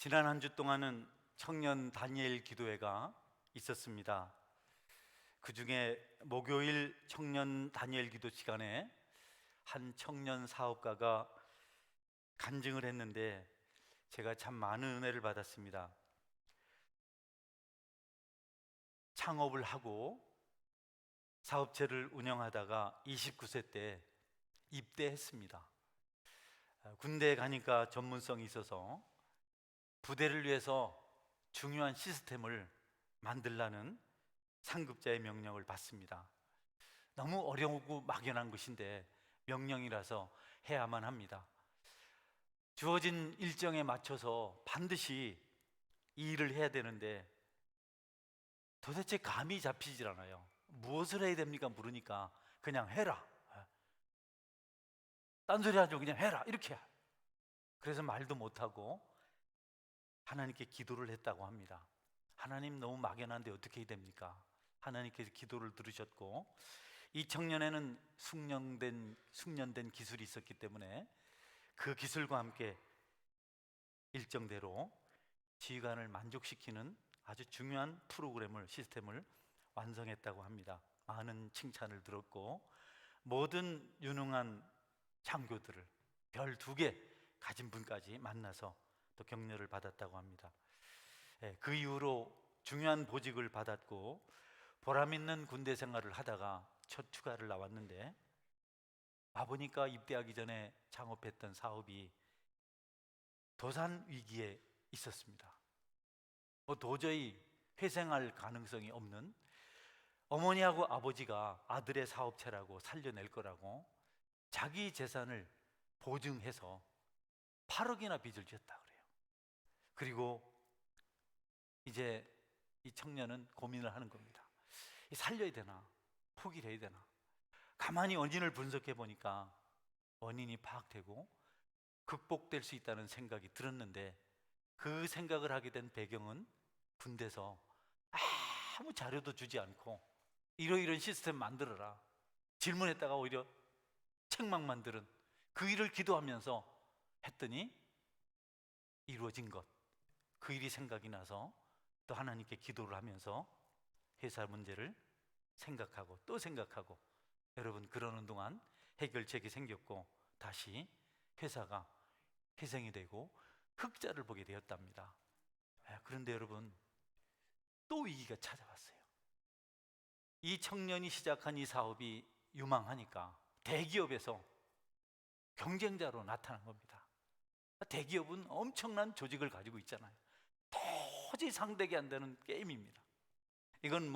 지난 한 주 동안은 청년 다니엘 기도회가 있었습니다. 그 중에 목요일 청년 다니엘 기도 시간에 한 청년 사업가가 간증을 했는데 제가 참 많은 은혜를 받았습니다. 창업을 하고 사업체를 운영하다가 29세 때 입대했습니다. 군대에 가니까 전문성이 있어서 부대를 위해서 중요한 시스템을 만들라는 상급자의 명령을 받습니다. 너무 어려우고 막연한 것인데 명령이라서 해야만 합니다. 주어진 일정에 맞춰서 반드시 이 일을 해야 되는데 도대체 감이 잡히질 않아요. 무엇을 해야 됩니까? 물으니까 그냥 해라, 딴소리 하죠. 그냥 해라, 이렇게. 그래서 말도 못하고 하나님께 기도를 했다고 합니다. 하나님, 너무 막연한데 어떻게 해야 됩니까? 하나님께서 기도를 들으셨고, 이 청년에는 숙련된 기술이 있었기 때문에 그 기술과 함께 일정대로 지휘관을 만족시키는 아주 중요한 시스템을 완성했다고 합니다. 많은 칭찬을 들었고, 모든 유능한 장교들을 별 2개 가진 분까지 만나서 또 격려를 받았다고 합니다. 그 이후로 중요한 보직을 받았고 보람 있는 군대 생활을 하다가 첫 휴가를 나왔는데 와보니까 입대하기 전에 창업했던 사업이 도산 위기에 있었습니다. 도저히 회생할 가능성이 없는, 어머니하고 아버지가 아들의 사업체라고 살려낼 거라고 자기 재산을 보증해서 8억이나 빚을 졌다 그래요. 그리고 이제 이 청년은 고민을 하는 겁니다. 살려야 되나 포기를 해야 되나. 가만히 원인을 분석해 보니까 원인이 파악되고 극복될 수 있다는 생각이 들었는데, 그 생각을 하게 된 배경은 군대에서 아무 자료도 주지 않고 이런 시스템 만들어라 질문했다가 오히려 책망 만드는 그 일을 기도하면서 했더니 이루어진 것, 그 일이 생각이 나서 또 하나님께 기도를 하면서 회사 문제를 생각하고 또 생각하고, 여러분, 그러는 동안 해결책이 생겼고 다시 회사가 회생이 되고 흑자를 보게 되었답니다. 그런데 여러분, 또 위기가 찾아왔어요. 이 청년이 시작한 이 사업이 유망하니까 대기업에서 경쟁자로 나타난 겁니다. 대기업은 엄청난 조직을 가지고 있잖아요. 도저히 상대가 안 되는 게임입니다. 이건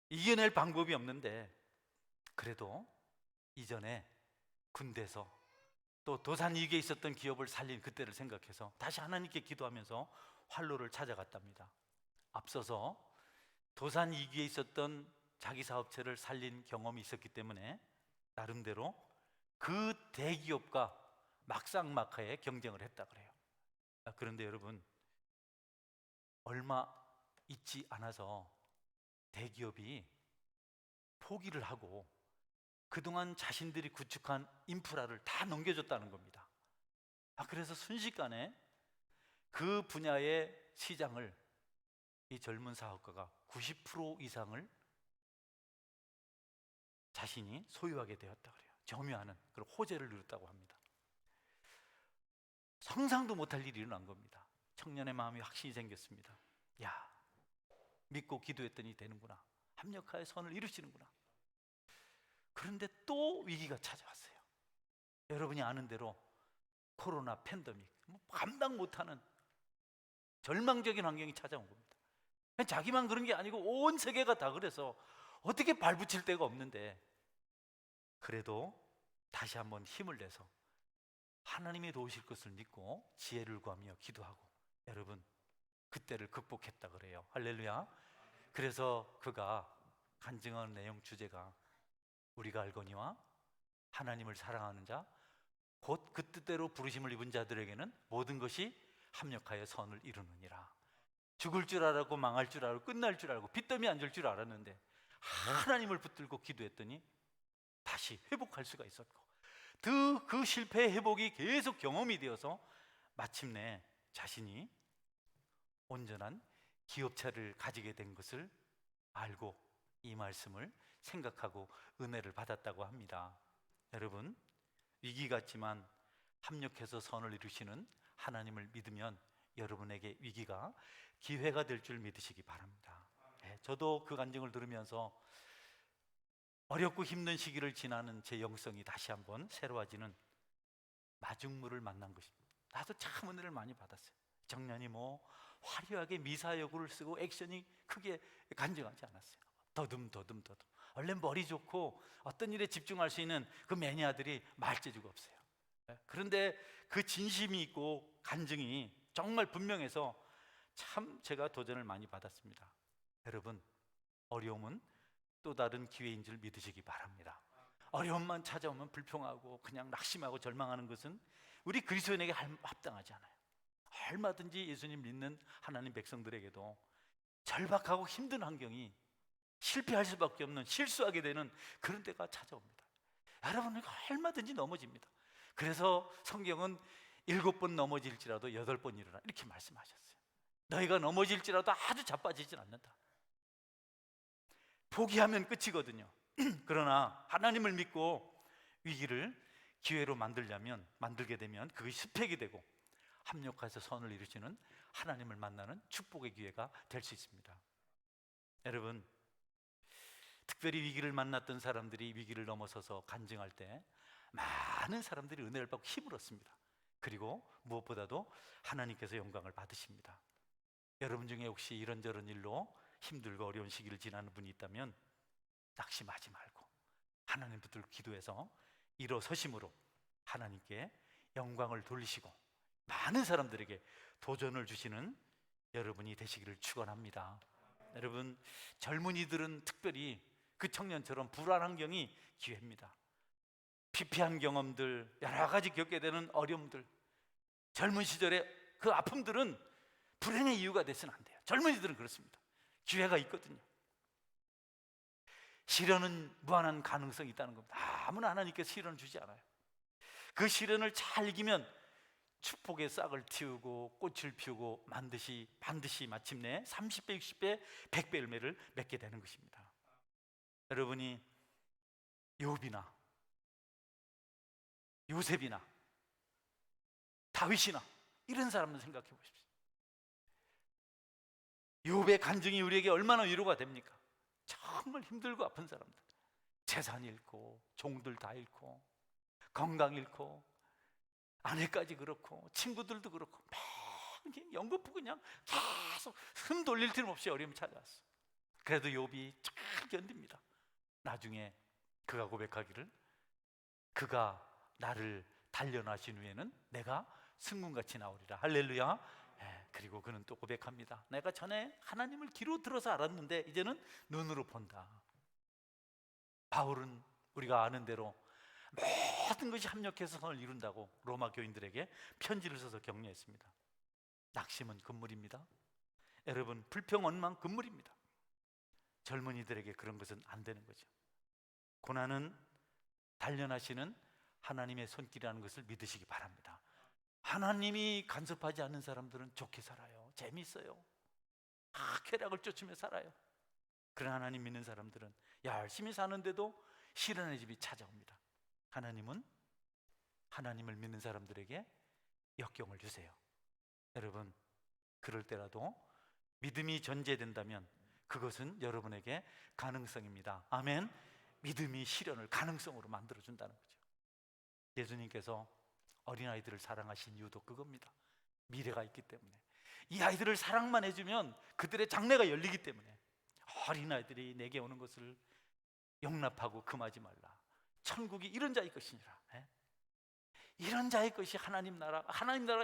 이겨낼 방법이 없는데, 그래도 이전에 군대에서 또 도산 위기에 있었던 기업을 살린 그때를 생각해서 다시 하나님께 기도하면서 활로를 찾아갔답니다. 앞서서 도산 위기에 있었던 자기 사업체를 살린 경험이 있었기 때문에 나름대로 그 대기업과 막상막하에 경쟁을 했다 그래요. 그런데 여러분, 얼마 있지 않아서 대기업이 포기를 하고 그동안 자신들이 구축한 인프라를 다 넘겨줬다는 겁니다. 그래서 순식간에 그 분야의 시장을 이 젊은 사업가가 90% 이상을 자신이 소유하게 되었다 그래요. 점유하는 그런 호재를 누렸다고 합니다. 상상도 못할 일이 일어난 겁니다. 청년의 마음이 확신이 생겼습니다. 야, 믿고 기도했더니 되는구나. 합력하여 선을 이루시는구나. 그런데 또 위기가 찾아왔어요. 여러분이 아는 대로 코로나 팬데믹, 감당 못하는 절망적인 환경이 찾아온 겁니다. 자기만 그런 게 아니고 온 세계가 다 그래서 어떻게 발붙일 데가 없는데, 그래도 다시 한번 힘을 내서 하나님이 도우실 것을 믿고 지혜를 구하며 기도하고, 여러분, 그때를 극복했다 그래요. 할렐루야. 그래서 그가 간증한 내용 주제가 우리가 알거니와 하나님을 사랑하는 자 곧 그 뜻대로 부르심을 입은 자들에게는 모든 것이 합력하여 선을 이루느니라. 죽을 줄 알았고 망할 줄 알고 끝날 줄 알고 빚더미 앉을 줄 알았는데 하나님을 붙들고 기도했더니 다시 회복할 수가 있었고, 그 실패의 회복이 계속 경험이 되어서 마침내 자신이 온전한 기업체를 가지게 된 것을 알고 이 말씀을 생각하고 은혜를 받았다고 합니다. 여러분, 위기 같지만 합력해서 선을 이루시는 하나님을 믿으면 여러분에게 위기가 기회가 될 줄 믿으시기 바랍니다. 저도 그 간증을 들으면서 어렵고 힘든 시기를 지나는 제 영성이 다시 한번 새로워지는 마중물을 만난 것입니다. 나도 참 은혜를 많이 받았어요. 정년이 화려하게 미사여구를 쓰고 액션이 크게 간증하지 않았어요. 더듬. 원래 머리 좋고 어떤 일에 집중할 수 있는 그 매니아들이 말재주가 없어요. 그런데 그 진심이 있고 간증이 정말 분명해서 참 제가 도전을 많이 받았습니다. 여러분, 어려움은 또 다른 기회인 줄 믿으시기 바랍니다. 어려움만 찾아오면 불평하고 그냥 낙심하고 절망하는 것은 우리 그리스도인에게 합당하지 않아요. 얼마든지 예수님 믿는 하나님 백성들에게도 절박하고 힘든 환경이 실패할 수밖에 없는, 실수하게 되는 그런 때가 찾아옵니다. 여러분은 얼마든지 넘어집니다. 그래서 성경은 7번 넘어질지라도 8번 일어나 이렇게 말씀하셨어요. 너희가 넘어질지라도 아주 자빠지진 않는다. 포기하면 끝이거든요. 그러나 하나님을 믿고 위기를 기회로 만들게 되면 그것이 스펙이 되고 합력해서 선을 이루시는 하나님을 만나는 축복의 기회가 될 수 있습니다. 여러분, 특별히 위기를 만났던 사람들이 위기를 넘어서서 간증할 때 많은 사람들이 은혜를 받고 힘을 얻습니다. 그리고 무엇보다도 하나님께서 영광을 받으십니다. 여러분 중에 혹시 이런저런 일로 힘들고 어려운 시기를 지나는 분이 있다면 낙심하지 말고 하나님 붙들고 기도해서 일어서심으로 하나님께 영광을 돌리시고 많은 사람들에게 도전을 주시는 여러분이 되시기를 축원합니다. 여러분, 젊은이들은 특별히 그 청년처럼 불안 환경이 기회입니다. 피폐한 경험들, 여러 가지 겪게 되는 어려움들, 젊은 시절의 그 아픔들은 불행의 이유가 돼서는 안 돼요. 젊은이들은 그렇습니다. 기회가 있거든요. 시련은 무한한 가능성이 있다는 겁니다. 아무나 하나님께서 시련을 주지 않아요. 그 시련을 잘 이기면 축복의 싹을 틔우고 꽃을 피우고 반드시 마침내 30배, 60배, 100배 열매를 맺게 되는 것입니다. 여러분이 욥이나 요셉이나 다윗이나 이런 사람들 생각해 보십시오. 욥의 간증이 우리에게 얼마나 위로가 됩니까? 정말 힘들고 아픈 사람들, 재산 잃고 종들 다 잃고 건강 잃고 아내까지 그렇고 친구들도 그렇고 막 연거푸 그냥 계속 흠 돌릴 틈 없이 어려움이 찾아왔어. 그래도 욥이 잘 견딥니다. 나중에 그가 고백하기를 그가 나를 단련하신 후에는 내가 승군같이 나오리라. 할렐루야. 그리고 그는 또 고백합니다. 내가 전에 하나님을 귀로 들어서 알았는데 이제는 눈으로 본다. 바울은 우리가 아는 대로 모든 것이 합력해서 선을 이룬다고 로마 교인들에게 편지를 써서 격려했습니다. 낙심은 금물입니다. 여러분, 불평, 원망 금물입니다. 젊은이들에게 그런 것은 안 되는 거죠. 고난은 단련하시는 하나님의 손길이라는 것을 믿으시기 바랍니다. 하나님이 간섭하지 않는 사람들은 좋게 살아요. 재미있어요. 쾌락을 쫓으며 살아요. 그러나 하나님 믿는 사람들은 열심히 사는데도 시련의 집이 찾아옵니다. 하나님은 하나님을 믿는 사람들에게 역경을 주세요. 여러분, 그럴 때라도 믿음이 전제된다면 그것은 여러분에게 가능성입니다. 아멘. 믿음이 시련을 가능성으로 만들어준다는 거죠. 예수님께서 어린아이들을 사랑하신 이유도 그겁니다. 미래가 있기 때문에. 이 아이들을 사랑만 해주면 그들의 장래가 열리기 때문에 어린아이들이 내게 오는 것을 용납하고 금하지 말라. 천국이 이런 자의 것이니라. 이런 자의 것이 하나님 나라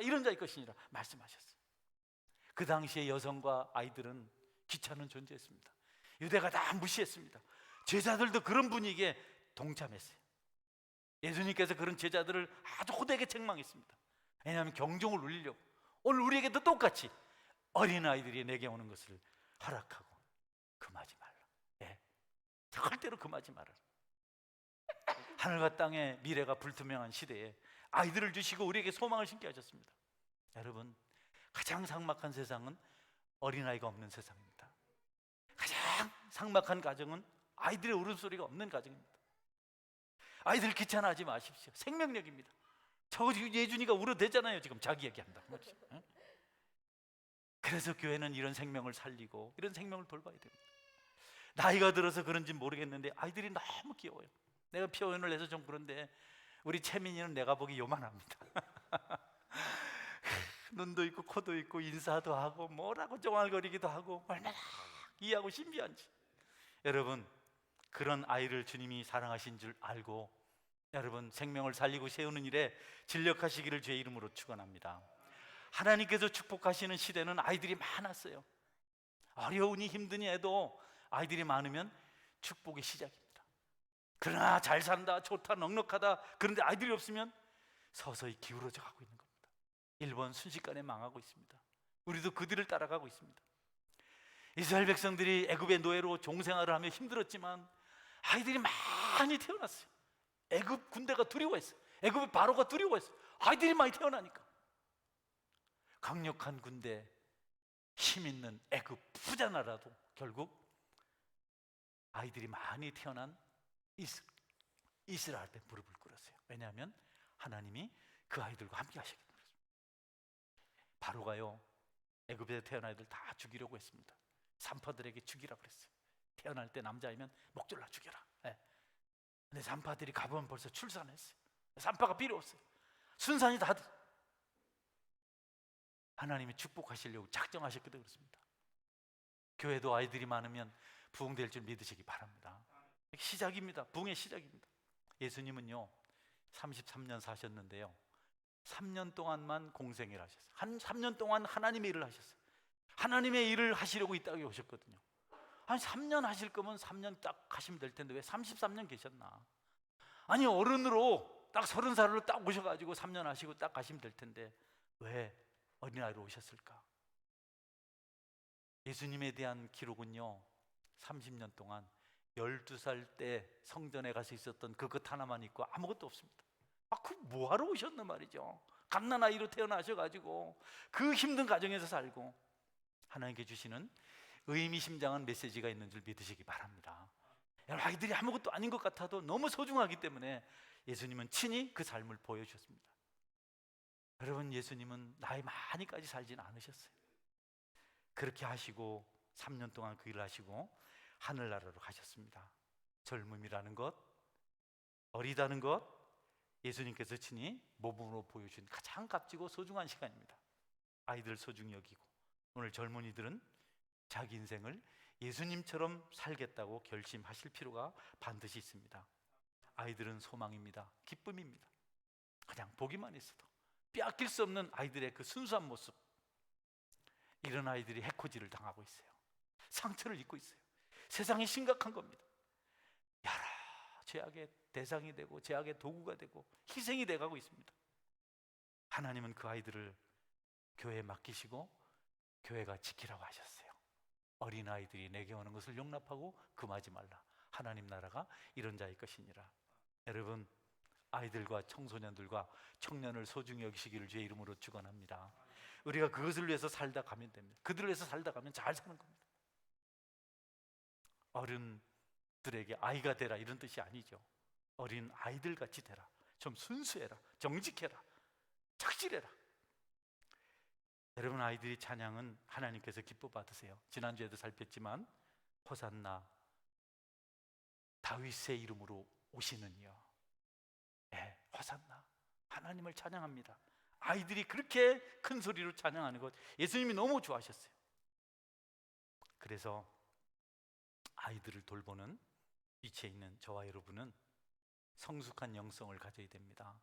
이런 자의 것이니라 말씀하셨어요. 그 당시에 여성과 아이들은 귀찮은 존재였습니다. 유대가 다 무시했습니다. 제자들도 그런 분위기에 동참했어요. 예수님께서 그런 제자들을 아주 호되게 책망했습니다. 왜냐하면 경종을 울리려고. 오늘 우리에게도 똑같이 어린아이들이 내게 오는 것을 허락하고 금하지 말라. 절대로 금하지 말아라. 하늘과 땅의 미래가 불투명한 시대에 아이들을 주시고 우리에게 소망을 심게 하셨습니다. 여러분, 가장 삭막한 세상은 어린아이가 없는 세상입니다. 가장 삭막한 가정은 아이들의 울음소리가 없는 가정입니다. 아이들 귀찮아하지 마십시오. 생명력입니다. 저 예준이가 울어대잖아요. 지금 자기 얘기한다고. 그래서 교회는 이런 생명을 살리고 이런 생명을 돌봐야 됩니다. 나이가 들어서 그런지 모르겠는데 아이들이 너무 귀여워요. 내가 표현을 해서 좀 그런데 우리 채민이는 내가 보기 요만합니다. 눈도 있고 코도 있고 인사도 하고 뭐라고 쫑알거리기도 하고 얼마나 귀하고 신비한지. 여러분, 그런 아이를 주님이 사랑하신 줄 알고 여러분 생명을 살리고 세우는 일에 진력하시기를 주의 이름으로 축원합니다. 하나님께서 축복하시는 시대는 아이들이 많았어요. 어려우니 힘드니 해도 아이들이 많으면 축복의 시작입니다. 그러나 잘 산다, 좋다, 넉넉하다, 그런데 아이들이 없으면 서서히 기울어져 가고 있는 겁니다. 일본 순식간에 망하고 있습니다. 우리도 그들을 따라가고 있습니다. 이스라엘 백성들이 애굽의 노예로 종생활을 하며 힘들었지만 아이들이 많이 태어났어요. 애굽 군대가 두려워했어요. 애굽의 바로가 두려워했어요. 아이들이 많이 태어나니까. 강력한 군대, 힘 있는 애굽 부자 나라도 결국 아이들이 많이 태어난 이스라엘 앞에 무릎을 꿇었어요. 왜냐하면 하나님이 그 아이들과 함께 하시기 때문에. 바로가요, 애굽에 태어난 아이들 다 죽이려고 했습니다. 산파들에게 죽이라 그랬어요. 태어날 때 남자이면 목 졸라 죽여라. 근데 산파들이 가보면 벌써 출산했어요. 산파가 필요 없어요. 순산이 다 하나님이 축복하시려고 작정하셨기 때문에 그렇습니다. 교회도 아이들이 많으면 부흥될 줄 믿으시기 바랍니다. 시작입니다. 부흥의 시작입니다. 예수님은요 33년 사셨는데요 3년 동안만 공생일 하셨어요. 한 3년 동안 하나님의 일을 하셨어요. 하나님의 일을 하시려고 이 땅에 오셨거든요. 한 3년 하실 거면 3년 딱 하시면 될 텐데 왜 33년 계셨나? 아니 어른으로 딱 30살로 딱 오셔가지고 3년 하시고 딱 가시면 될 텐데 왜 어린아이로 오셨을까? 예수님에 대한 기록은요 30년 동안 12살 때 성전에 가서 있었던 그것 하나만 있고 아무것도 없습니다. 그 뭐하러 오셨나 말이죠. 갓난아이로 태어나셔가지고 그 힘든 가정에서 살고 하나님께 주시는 의미심장한 메시지가 있는 줄 믿으시기 바랍니다. 여러분, 아이들이 아무것도 아닌 것 같아도 너무 소중하기 때문에 예수님은 친히 그 삶을 보여주셨습니다. 여러분, 예수님은 나이 많이까지 살진 않으셨어요. 그렇게 하시고 3년 동안 그 일을 하시고 하늘나라로 가셨습니다. 젊음이라는 것, 어리다는 것, 예수님께서 친히 모범으로 보여준 가장 값지고 소중한 시간입니다. 아이들 소중히 여기고 오늘 젊은이들은 자기 인생을 예수님처럼 살겠다고 결심하실 필요가 반드시 있습니다. 아이들은 소망입니다. 기쁨입니다. 그냥 보기만 했어도 빼앗길 수 없는 아이들의 그 순수한 모습, 이런 아이들이 해코지를 당하고 있어요. 상처를 입고 있어요. 세상이 심각한 겁니다. 여러 죄악의 대상이 되고 죄악의 도구가 되고 희생이 돼가고 있습니다. 하나님은 그 아이들을 교회에 맡기시고 교회가 지키라고 하셨어요. 어린아이들이 내게 오는 것을 용납하고 금하지 말라. 하나님 나라가 이런 자의 것이니라. 여러분, 아이들과 청소년들과 청년을 소중히 여기시기를 주의 이름으로 축원합니다. 우리가 그것을 위해서 살다 가면 됩니다. 그들을 위해서 살다 가면 잘 사는 겁니다. 어른들에게 아이가 되라 이런 뜻이 아니죠. 어린 아이들 같이 되라. 좀 순수해라. 정직해라. 착실해라. 여러분, 아이들이 찬양은 하나님께서 기뻐 받으세요. 지난주에도 살폈지만 호산나 다윗의 이름으로 오시는 이여. 네, 호산나 하나님을 찬양합니다. 아이들이 그렇게 큰 소리로 찬양하는 것 예수님이 너무 좋아하셨어요. 그래서 아이들을 돌보는 위치에 있는 저와 여러분은 성숙한 영성을 가져야 됩니다.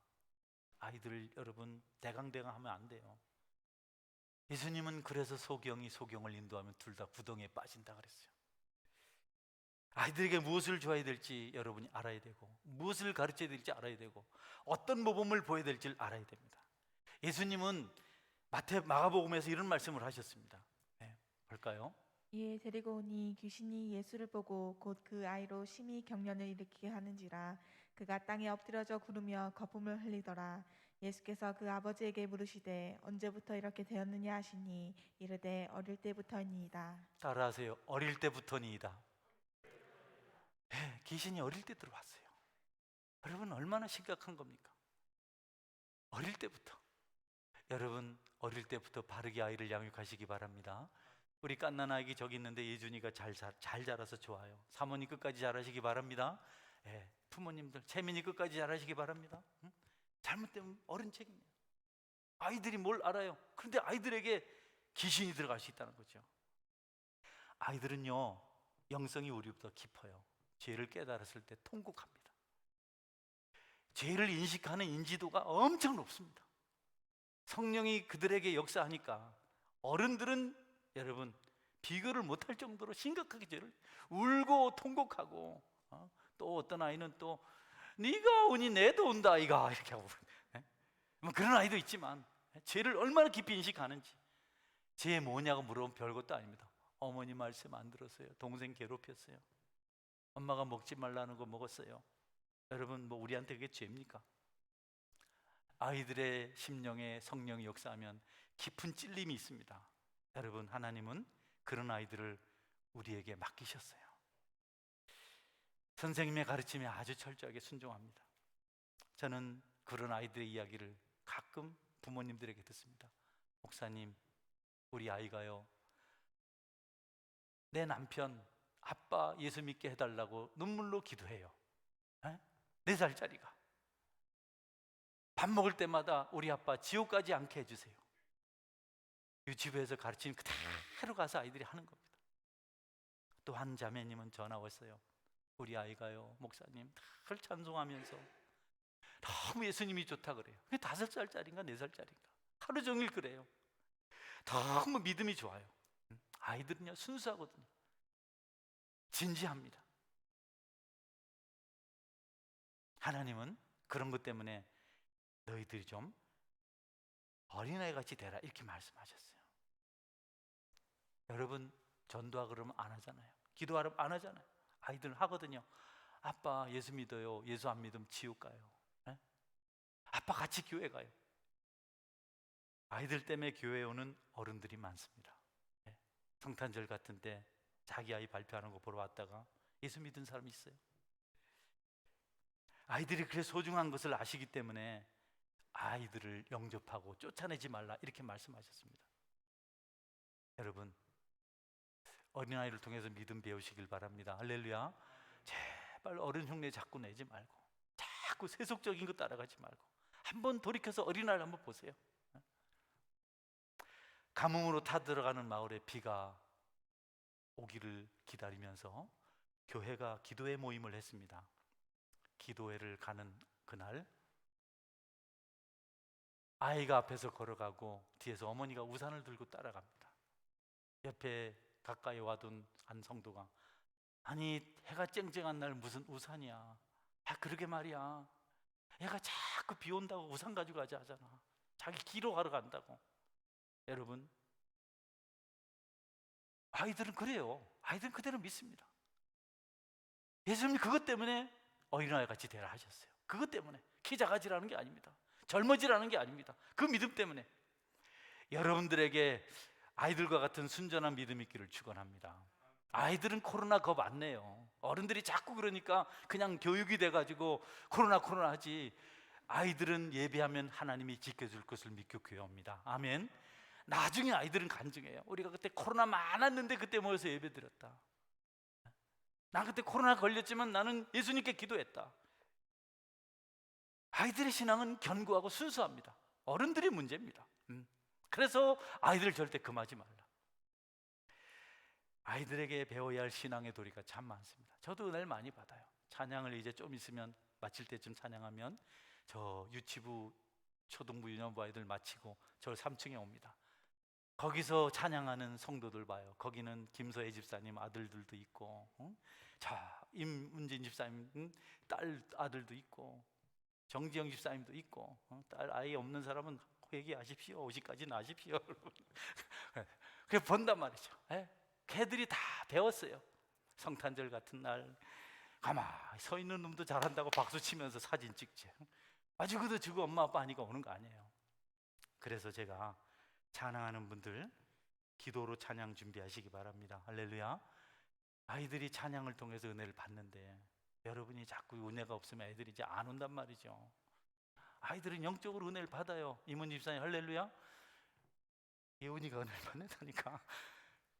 아이들 여러분 대강대강 하면 안 돼요. 예수님은 그래서 소경이 소경을 인도하면 둘 다 구덩이에 빠진다 그랬어요. 아이들에게 무엇을 줘야 될지 여러분이 알아야 되고 무엇을 가르쳐야 될지 알아야 되고 어떤 모범을 보여야 될지 알아야 됩니다. 예수님은 마가복음에서 이런 말씀을 하셨습니다. 네, 볼까요? 이에 데리고 오니 귀신이 예수를 보고 곧 그 아이로 심히 경련을 일으키게 하는지라 그가 땅에 엎드려져 구르며 거품을 흘리더라. 예수께서 그 아버지에게 물으시되 언제부터 이렇게 되었느냐 하시니 이르되 어릴 때부터니이다. 따라하세요. 어릴 때부터니이다. 네, 귀신이 어릴 때 들어왔어요. 여러분 얼마나 심각한 겁니까? 어릴 때부터. 여러분 어릴 때부터 바르게 아이를 양육하시기 바랍니다. 우리 갓난 아기 저기 있는데 예준이가 잘 자라서 좋아요. 사모님 끝까지 잘하시기 바랍니다. 예, 부모님들 채민이 끝까지 잘하시기 바랍니다. 응? 잘못되면 어른 책임이에요. 아이들이 뭘 알아요? 그런데 아이들에게 귀신이 들어갈 수 있다는 거죠. 아이들은요 영성이 우리보다 깊어요. 죄를 깨달았을 때 통곡합니다. 죄를 인식하는 인지도가 엄청 높습니다. 성령이 그들에게 역사하니까 어른들은 여러분 비교를 못할 정도로 심각하게 죄를 울고 통곡하고, 또 어떤 아이는 또 네가 오니 내도 온다 아이가 이렇게 하고, 뭐 그런 아이도 있지만 죄를 얼마나 깊이 인식하는지. 죄 뭐냐고 물어보면 별것도 아닙니다. 어머니 말씀 안 들었어요. 동생 괴롭혔어요. 엄마가 먹지 말라는 거 먹었어요. 여러분 뭐 우리한테 그게 죄입니까? 아이들의 심령에 성령이 역사하면 깊은 찔림이 있습니다. 여러분 하나님은 그런 아이들을 우리에게 맡기셨어요. 선생님의 가르침에 아주 철저하게 순종합니다. 저는 그런 아이들의 이야기를 가끔 부모님들에게 듣습니다. 목사님, 우리 아이가요 내 남편 아빠 예수 믿게 해달라고 눈물로 기도해요. 4살짜리가 밥 먹을 때마다 우리 아빠 지옥 가지 않게 해주세요. 유치부에서 가르친 그대로 가서 아이들이 하는 겁니다. 또 한 자매님은 전화 왔어요. 우리 아이가요 목사님 늘 찬송하면서 너무 예수님이 좋다 그래요. 5살짜리인가 4살짜리인가 하루 종일 그래요. 너무 믿음이 좋아요. 아이들은요 순수하거든요. 진지합니다. 하나님은 그런 것 때문에 너희들이 좀 어린아이 같이 되라 이렇게 말씀하셨어요. 여러분 전도하고 그러면 안 하잖아요. 기도하려면 안 하잖아요. 아이들은 하거든요. 아빠 예수 믿어요. 예수 안 믿으면 지옥 가요. 아빠 같이 교회 가요. 아이들 때문에 교회에 오는 어른들이 많습니다. 성탄절 같은 때 자기 아이 발표하는 거 보러 왔다가 예수 믿은 사람이 있어요. 아이들이 그래 소중한 것을 아시기 때문에 아이들을 영접하고 쫓아내지 말라 이렇게 말씀하셨습니다. 여러분 어린아이를 통해서 믿음 배우시길 바랍니다. 할렐루야. 제발 어른 흉내 자꾸 내지 말고 자꾸 세속적인 거 따라가지 말고 한번 돌이켜서 어린아이를 한번 보세요. 가뭄으로 타들어가는 마을에 비가 오기를 기다리면서 교회가 기도회 모임을 했습니다. 기도회를 가는 그날 아이가 앞에서 걸어가고 뒤에서 어머니가 우산을 들고 따라갑니다. 옆에 가까이 와둔 한 성도가 아니 해가 쨍쨍한 날 무슨 우산이야. 그러게 말이야. 애가 자꾸 비 온다고 우산 가지고 가자 하잖아. 자기 기로 가러 간다고. 여러분 아이들은 그래요. 아이들은 그대로 믿습니다. 예수님이 그것 때문에 어린아이 같이 되라 하셨어요. 그것 때문에 키 작아지라는 게 아닙니다. 젊어지라는 게 아닙니다. 그 믿음 때문에 여러분들에게 아이들과 같은 순전한 믿음 있기를 축원합니다. 아이들은 코로나 겁 안 내요. 어른들이 자꾸 그러니까 그냥 교육이 돼가지고 코로나 하지. 아이들은 예배하면 하나님이 지켜줄 것을 믿고 교회합니다. 아멘. 나중에 아이들은 간증해요. 우리가 그때 코로나 많았는데 그때 모여서 예배 드렸다. 나 그때 코로나 걸렸지만 나는 예수님께 기도했다. 아이들의 신앙은 견고하고 순수합니다. 어른들이 문제입니다. 그래서 아이들 절대 금하지 말라. 아이들에게 배워야 할 신앙의 도리가 참 많습니다. 저도 은혜를 많이 받아요. 찬양을 이제 좀 있으면 마칠 때쯤 찬양하면 저 유치부 초등부 유년부 아이들 마치고 저 3층에 옵니다. 거기서 찬양하는 성도들 봐요. 거기는 김서혜 집사님 아들들도 있고, 자 임문진 집사님 딸 아들도 있고, 정지영 집사님도 있고, 딸 아이 없는 사람은 회개하십시오. 50까지는 하십시오. 그래 본단 말이죠. 걔들이 다 배웠어요. 성탄절 같은 날 가만히 서 있는 놈도 잘한다고 박수 치면서 사진 찍지. 죽어도 지고 엄마 아빠 하니까 오는 거 아니에요. 그래서 제가 찬양하는 분들 기도로 찬양 준비하시기 바랍니다. 할렐루야. 아이들이 찬양을 통해서 은혜를 받는데 여러분이 자꾸 은혜가 없으면 애들이 이제 안 온단 말이죠. 아이들은 영적으로 은혜를 받아요. 이문 집사님 할렐루야. 예훈이가 은혜를 받는다니까.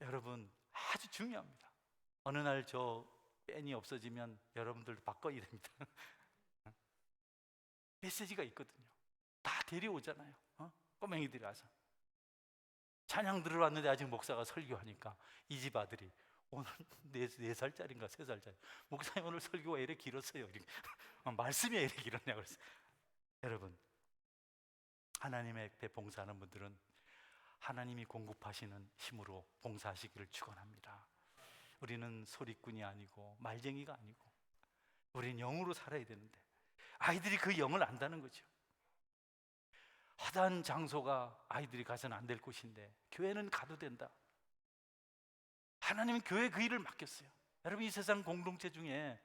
여러분 아주 중요합니다. 어느 날 저 펜이 없어지면 여러분들도 바꿔야 됩니다. 메시지가 있거든요. 다 데려오잖아요. 꼬맹이들이 와서 찬양 들어왔는데 아직 목사가 설교하니까 이 집 아들이 오늘 4살짜리인가 3살짜리 목사님 오늘 설교가 이렇게 길었어요. 이렇게. 말씀이 이렇게 길었냐고 그랬어요. 여러분 하나님의 배 봉사하는 분들은 하나님이 공급하시는 힘으로 봉사하시기를 축원합니다. 우리는 소리꾼이 아니고 말쟁이가 아니고 우리는 영으로 살아야 되는데 아이들이 그 영을 안다는 거죠. 허다한 장소가 아이들이 가서는 안 될 곳인데 교회는 가도 된다. 하나님은 교회 그 일을 맡겼어요. 여러분 이 세상 공동체 중에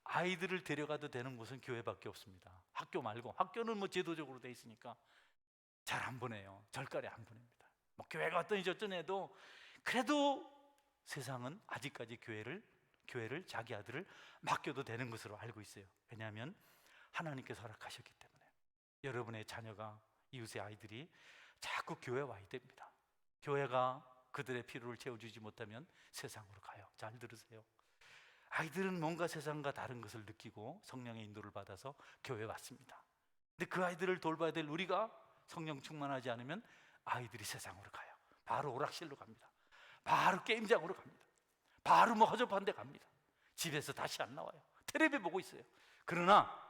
아이들을 데려가도 되는 곳은 교회밖에 없습니다. 학교 말고 학교는 뭐 제도적으로 돼 있으니까 잘 안 보내요. 절간에 안 보냅니다. 뭐 교회가 어떠니 어쩌니 해도 그래도 세상은 아직까지 교회를 자기 아들을 맡겨도 되는 것으로 알고 있어요. 왜냐하면 하나님께서 허락하셨기 때문에. 여러분의 자녀가 이웃의 아이들이 자꾸 교회에 와야 됩니다. 교회가 그들의 필요를 채워주지 못하면 세상으로 가요. 잘 들으세요. 아이들은 뭔가 세상과 다른 것을 느끼고 성령의 인도를 받아서 교회에 왔습니다. 근데 그 아이들을 돌봐야 될 우리가 성령 충만하지 않으면 아이들이 세상으로 가요. 바로 오락실로 갑니다. 바로 게임장으로 갑니다. 바로 뭐 허접한 데 갑니다. 집에서 다시 안 나와요. 텔레비 보고 있어요. 그러나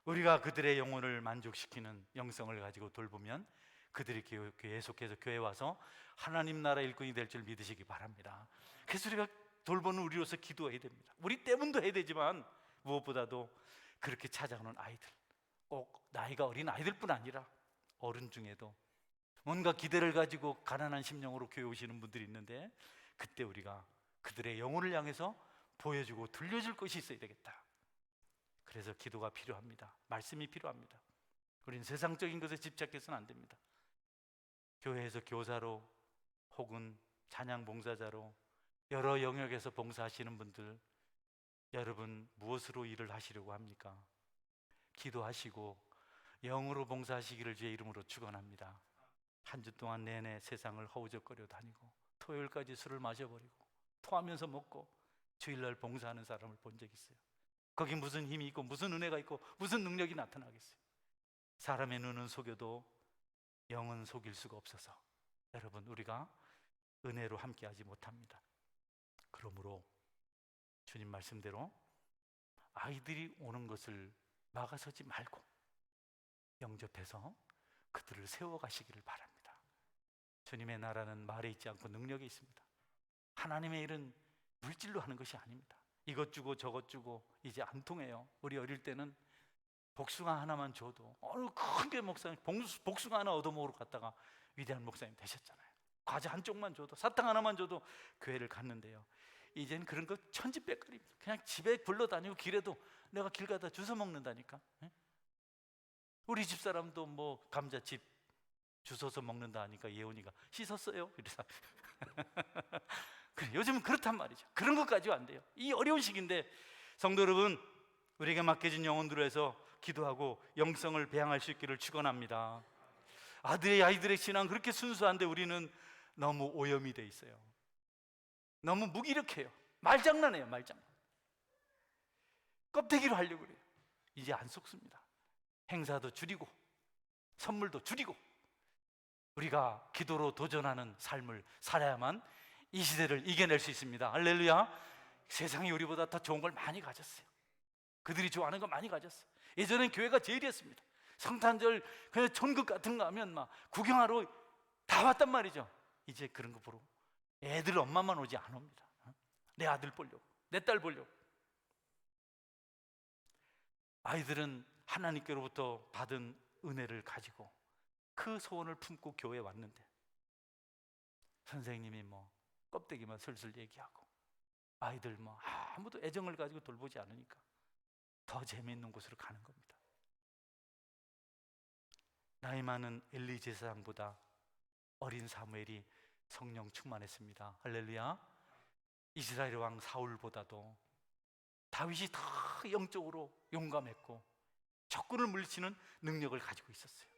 우리가 그들의 영혼을 만족시키는 영성을 가지고 돌보면 그들이 계속해서 교회에 와서 하나님 나라 일꾼이 될 줄 믿으시기 바랍니다. 그래서 우리가 돌보는 우리로서 기도해야 됩니다. 우리 때문도 해야 되지만 무엇보다도 그렇게 찾아오는 아이들, 꼭 나이가 어린 아이들뿐 아니라 어른 중에도 뭔가 기대를 가지고 가난한 심령으로 교회 오시는 분들이 있는데 그때 우리가 그들의 영혼을 향해서 보여주고 들려줄 것이 있어야 되겠다. 그래서 기도가 필요합니다. 말씀이 필요합니다. 우리는 세상적인 것에 집착해서는 안 됩니다. 교회에서 교사로 혹은 찬양 봉사자로 여러 영역에서 봉사하시는 분들, 여러분 무엇으로 일을 하시려고 합니까? 기도하시고 영으로 봉사하시기를 주의 이름으로 축원합니다. 한 주 동안 내내 세상을 허우적거려 다니고 토요일까지 술을 마셔버리고 토하면서 먹고 주일날 봉사하는 사람을 본 적 있어요. 거기 무슨 힘이 있고 무슨 은혜가 있고 무슨 능력이 나타나겠어요? 사람의 눈은 속여도 영은 속일 수가 없어서 여러분 우리가 은혜로 함께하지 못합니다. 그러므로 주님 말씀대로 아이들이 오는 것을 막아서지 말고 영접해서 그들을 세워가시기를 바랍니다. 주님의 나라는 말에 있지 않고 능력에 있습니다. 하나님의 일은 물질로 하는 것이 아닙니다. 이것 주고 저것 주고 이제 안 통해요. 우리 어릴 때는 복숭아 하나만 줘도 어느 큰 게 목사님 복숭아 하나 얻어먹으러 갔다가 위대한 목사님 되셨잖아요. 과자 한쪽만 줘도 사탕 하나만 줘도 교회를 갔는데요. 이제는 그런 거 천지백거리입니다. 그냥 집에 굴러다니고 길에도 내가 길 가다 주워 먹는다니까. 우리 집사람도 뭐 감자칩 주워서 먹는다 하니까 예원이가 씻었어요? 이래서 그래, 요즘은 그렇단 말이죠. 그런 것 가지고 안 돼요. 이 어려운 시기인데 성도 여러분, 우리에게 맡겨진 영혼들을 해서 기도하고 영성을 배양할 수 있기를 축원합니다. 아이들의 신앙 그렇게 순수한데 우리는 너무 오염이 돼 있어요. 너무 무기력해요. 말장난해요. 말장난. 껍데기로 하려고 그래요. 이제 안 속습니다. 행사도 줄이고 선물도 줄이고 우리가 기도로 도전하는 삶을 살아야만 이 시대를 이겨낼 수 있습니다. 할렐루야. 세상이 우리보다 더 좋은 걸 많이 가졌어요. 그들이 좋아하는 거 많이 가졌어요. 예전엔 교회가 제일이었습니다. 성탄절 그냥 천국 같은 거 하면 막 구경하러 다 왔단 말이죠. 이제 그런 거 보러 애들 엄마만 오지 안 옵니다. 내 아들 보려고, 내 딸 보려고. 아이들은 하나님께로부터 받은 은혜를 가지고 그 소원을 품고 교회에 왔는데 선생님이 뭐 껍데기만 슬슬 얘기하고 아이들 뭐 아무도 애정을 가지고 돌보지 않으니까 더 재미있는 곳으로 가는 겁니다. 나이 많은 엘리 제사장보다 어린 사무엘이 성령 충만했습니다. 할렐루야. 이스라엘 왕 사울보다도 다윗이 더 영적으로 용감했고 적군을 물리치는 능력을 가지고 있었어요.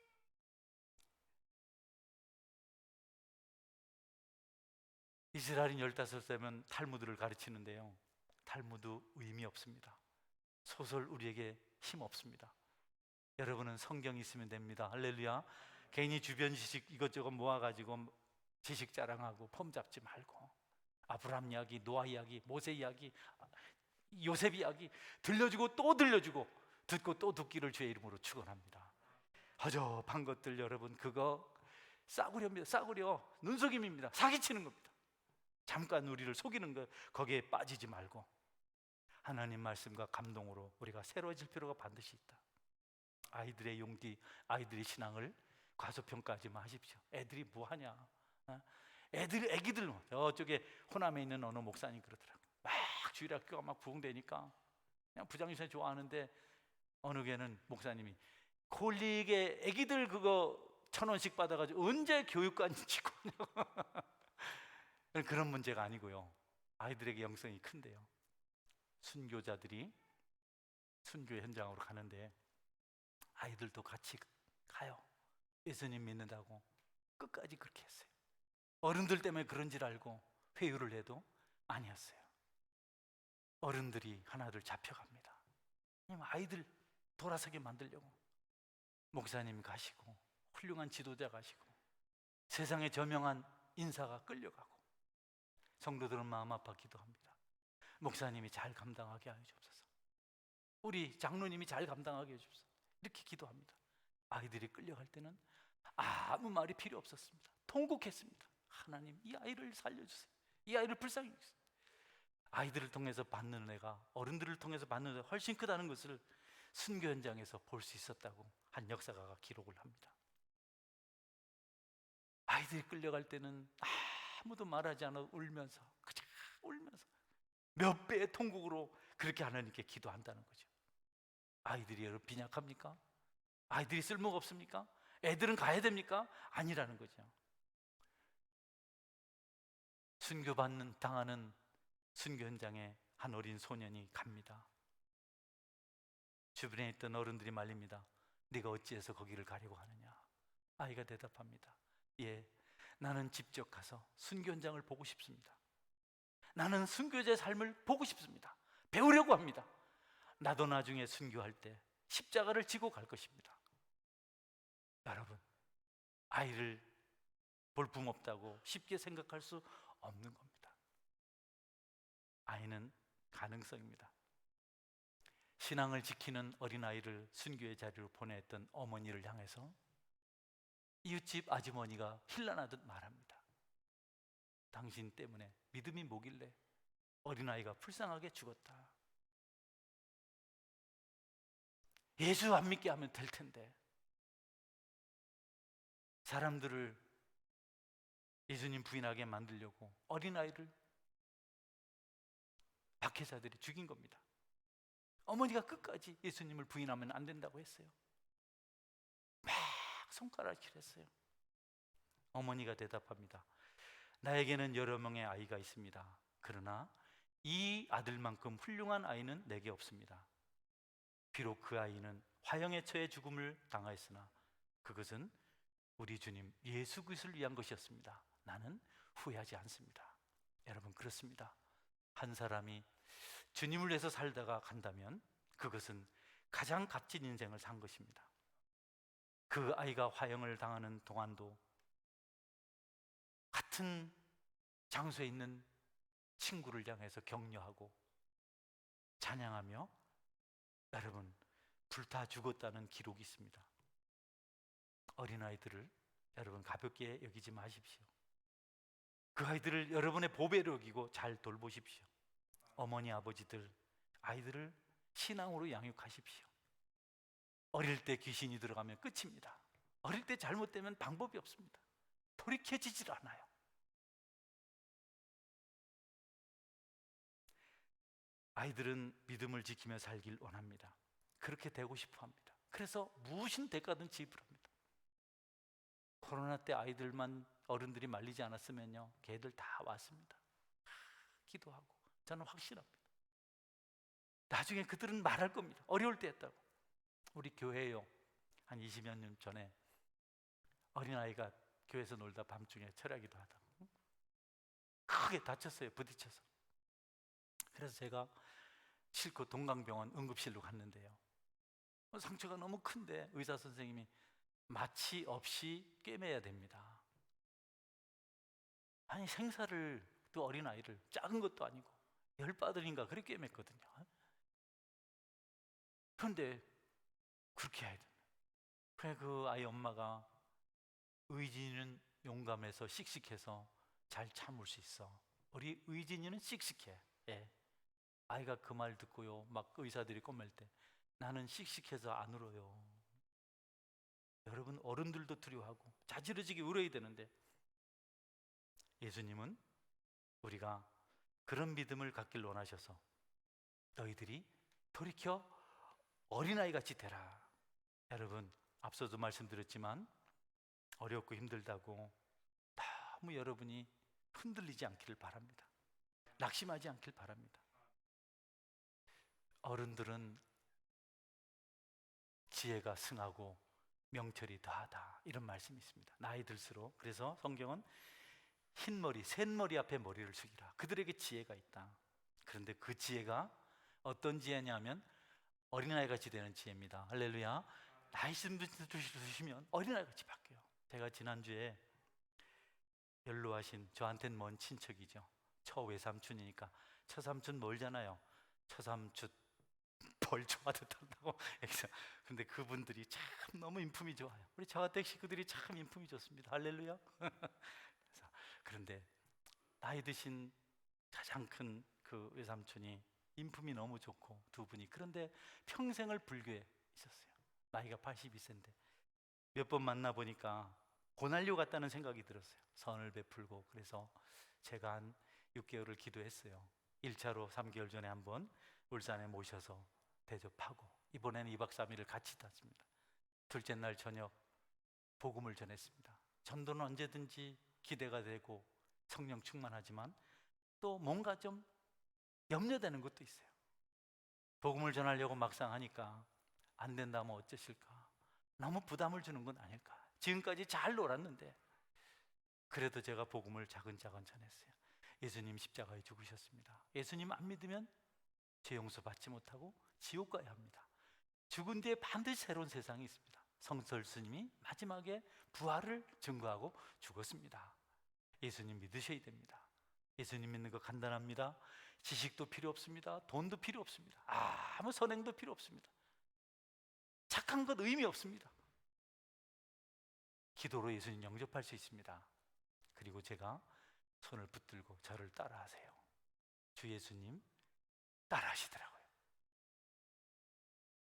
이스라엘인 15세면 탈무드를 가르치는데요, 탈무드 의미 없습니다. 소설 우리에게 힘 없습니다. 여러분은 성경이 있으면 됩니다. 할렐루야. 괜히 주변 지식 이것저것 모아가지고 지식 자랑하고 폼 잡지 말고 아브라함 이야기, 노아 이야기, 모세 이야기, 요셉 이야기 들려주고 또 들려주고 듣고 또 듣기를 주의 이름으로 축원합니다. 허접한 것들 여러분, 그거 싸구려입니다. 싸구려, 눈속임입니다. 사기치는 겁니다. 잠깐 우리를 속이는 것, 거기에 빠지지 말고 하나님 말씀과 감동으로 우리가 새로워질 필요가 반드시 있다. 아이들의 용기, 아이들의 신앙을 과소평가하지 마십시오. 애들이 뭐하냐? 애기들 저쪽에 호남에 있는 어느 목사님 그러더라고요. 막 주일학교가 막 부흥되니까 그냥 부장유생 좋아하는데 어느 교회는 목사님이 콜릭에 애기들 그거 1,000원씩 받아가지고 언제 교육관 짓고 오냐고. 그런 문제가 아니고요, 아이들에게 영성이 큰데요, 순교자들이 순교 현장으로 가는데 아이들도 같이 가요. 예수님 믿는다고 끝까지 그렇게 했어요. 어른들 때문에 그런 줄 알고 회유를 해도 아니었어요. 어른들이 하나둘 잡혀갑니다. 아이들 돌아서게 만들려고 목사님 가시고 훌륭한 지도자 가시고 세상에 저명한 인사가 끌려가고 성도들은 마음 아파 기도합니다. 목사님이 잘 감당하게 하여 주옵소서. 우리 장로님이 잘 감당하게 해 주옵소서. 이렇게 기도합니다. 아이들이 끌려갈 때는 아무 말이 필요 없었습니다. 통곡했습니다. 하나님, 이 아이를 살려주세요. 이 아이를 불쌍히 여기세요. 아이들을 통해서 받는 은혜가 어른들을 통해서 받는 은혜가 훨씬 크다는 것을 순교 현장에서 볼 수 있었다고 한 역사가가 기록을 합니다. 아이들이 끌려갈 때는 아무도 말하지 않아 울면서 그저 울면서 몇 배의 통곡으로 그렇게 하나님께 기도한다는 거죠. 아이들이 여러분 빈약합니까? 아이들이 쓸모가 없습니까? 애들은 가야 됩니까? 아니라는 거죠. 순교받는 당하는 순교 현장에 한 어린 소년이 갑니다. 주변에 있던 어른들이 말립니다. 네가 어찌해서 거기를 가려고 하느냐? 아이가 대답합니다. 예, 나는 직접 가서 순교 현장을 보고 싶습니다. 나는 순교자의 삶을 보고 싶습니다. 배우려고 합니다. 나도 나중에 순교할 때 십자가를 지고 갈 것입니다. 여러분, 아이를 볼품없다고 쉽게 생각할 수 없는 겁니다. 아이는 가능성입니다. 신앙을 지키는 어린아이를 순교의 자리로 보냈던 어머니를 향해서 이웃집 아주머니가 힐난하듯 말합니다. 당신 때문에 믿음이 뭐길래 어린아이가 불쌍하게 죽었다. 예수 안 믿게 하면 될 텐데 사람들을 예수님 부인하게 만들려고 어린아이를 박해자들이 죽인 겁니다. 어머니가 끝까지 예수님을 부인하면 안 된다고 했어요. 막 손가락질 했어요. 어머니가 대답합니다. 나에게는 여러 명의 아이가 있습니다. 그러나 이 아들만큼 훌륭한 아이는 내게 없습니다. 비록 그 아이는 화형에 처해 죽음을 당하였으나 그것은 우리 주님 예수 그리스도를 위한 것이었습니다. 나는 후회하지 않습니다. 여러분, 그렇습니다. 한 사람이 주님을 위해서 살다가 간다면 그것은 가장 값진 인생을 산 것입니다. 그 아이가 화형을 당하는 동안도 같은 장소에 있는 친구를 향해서 격려하고 찬양하며 여러분 불타 죽었다는 기록이 있습니다. 어린아이들을 여러분 가볍게 여기지 마십시오. 그 아이들을 여러분의 보배로 여기고 잘 돌보십시오. 어머니 아버지들 아이들을 신앙으로 양육하십시오. 어릴 때 귀신이 들어가면 끝입니다. 어릴 때 잘못되면 방법이 없습니다. 돌이켜지질 않아요. 아이들은 믿음을 지키며 살길 원합니다. 그렇게 되고 싶어 합니다. 그래서 무슨 대가든 지불합니다. 코로나 때 아이들만 어른들이 말리지 않았으면요, 걔들 다 왔습니다. 기도하고. 저는 확신합니다. 나중에 그들은 말할 겁니다. 어려울 때 했다고. 우리 교회에요, 한 20여 년 전에 어린아이가 교회에서 놀다 밤중에 철야기도 하다가 크게 다쳤어요. 부딪혀서. 그래서 제가 실컷 동강병원 응급실로 갔는데요, 상처가 너무 큰데 의사 선생님이 마취 없이 꿰매야 됩니다. 아니, 생사를, 또 어린아이를, 작은 것도 아니고 열바들인가 그렇게 꿰맸거든요. 그런데 그렇게 해야 된다. 그래, 그 아이 엄마가 의진이는 용감해서 씩씩해서 잘 참을 수 있어. 우리 의진이는 씩씩해. 예. 아이가 그 말 듣고요, 막 의사들이 꼬맬 때 나는 씩씩해서 안 울어요. 여러분, 어른들도 두려워하고 자지러지게 울어야 되는데 예수님은 우리가 그런 믿음을 갖길 원하셔서 너희들이 돌이켜 어린아이같이 되라. 여러분, 앞서도 말씀드렸지만 어렵고 힘들다고 너무 여러분이 흔들리지 않기를 바랍니다. 낙심하지 않길 바랍니다. 어른들은 지혜가 승하고 명철이 더하다, 이런 말씀이 있습니다. 나이 들수록. 그래서 성경은 흰머리, 샛머리 앞에 머리를 숙이라. 그들에게 지혜가 있다. 그런데 그 지혜가 어떤 지혜냐면 어린아이같이 되는 지혜입니다. 할렐루야. 나이 드시면 어린아이같이 바뀌어요. 제가 지난주에 연로하신, 저한테는 먼 친척이죠, 처외삼촌이니까 처삼촌 멀잖아요. 처삼촌 벌 좋아도 한다고. 근데 그분들이 참 너무 인품이 좋아요. 우리 저가댁 식구들이 참 인품이 좋습니다. 할렐루야. 그런데 나이 드신 가장 큰 그 외삼촌이 인품이 너무 좋고 두 분이, 그런데 평생을 불교에 있었어요. 나이가 82세인데 몇 번 만나보니까 고난료 같다는 생각이 들었어요. 선을 베풀고. 그래서 제가 한 6개월을 기도했어요. 1차로 3개월 전에 한번 울산에 모셔서 대접하고, 이번에는 2박 3일을 같이 탔습니다. 둘째 날 저녁 복음을 전했습니다. 전도는 언제든지 기대가 되고 성령 충만하지만 또 뭔가 좀 염려되는 것도 있어요. 복음을 전하려고 막상 하니까 안 된다면 어쩌실까, 너무 부담을 주는 건 아닐까. 지금까지 잘 놀았는데. 그래도 제가 복음을 차근차근 전했어요. 예수님 십자가에 죽으셨습니다. 예수님 안 믿으면 죄 용서 받지 못하고 지옥 가야 합니다. 죽은 뒤에 반드시 새로운 세상이 있습니다. 성설 스님이 마지막에 부활을 증거하고 죽었습니다. 예수님 믿으셔야 됩니다. 예수님 믿는 거 간단합니다. 지식도 필요 없습니다. 돈도 필요 없습니다. 아무 선행도 필요 없습니다. 착한 것 의미 없습니다. 기도로 예수님 영접할 수 있습니다. 그리고 제가 손을 붙들고 저를 따라하세요. 주 예수님 따라하시더라고요.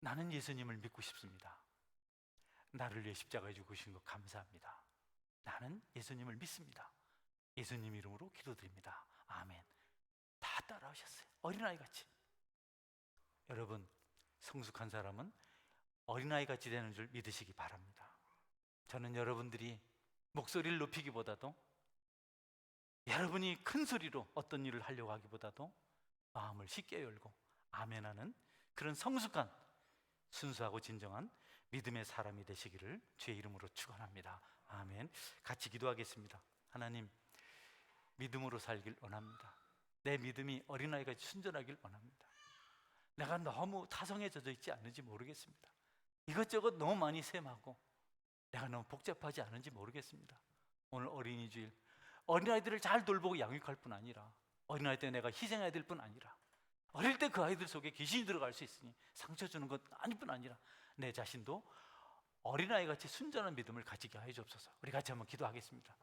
나는 예수님을 믿고 싶습니다. 나를 위해 십자가에 죽으신 것 감사합니다. 나는 예수님을 믿습니다. 예수님 이름으로 기도드립니다. 아멘. 다 따라하셨어요. 어린아이같이. 여러분, 성숙한 사람은 어린아이같이 되는 줄 믿으시기 바랍니다. 저는 여러분들이 목소리를 높이기보다도, 여러분이 큰 소리로 어떤 일을 하려고 하기보다도 마음을 쉽게 열고 아멘하는 그런 성숙한, 순수하고 진정한 믿음의 사람이 되시기를 주의 이름으로 축원합니다. 아멘. 같이 기도하겠습니다. 하나님, 믿음으로 살길 원합니다. 내 믿음이 어린아이같이 순전하길 원합니다. 내가 너무 타성에 젖어 있지 않은지 모르겠습니다. 이것저것 너무 많이 셈하고 내가 너무 복잡하지 않은지 모르겠습니다. 오늘 어린이 주일, 어린아이들을 잘 돌보고 양육할 뿐 아니라, 어린아이 때 내가 희생해야 될 뿐 아니라, 어릴 때 그 아이들 속에 귀신이 들어갈 수 있으니 상처 주는 것 아닐 뿐 아니라 내 자신도 어린아이같이 순전한 믿음을 가지게 하여 주옵소서. 우리 같이 한번 기도하겠습니다.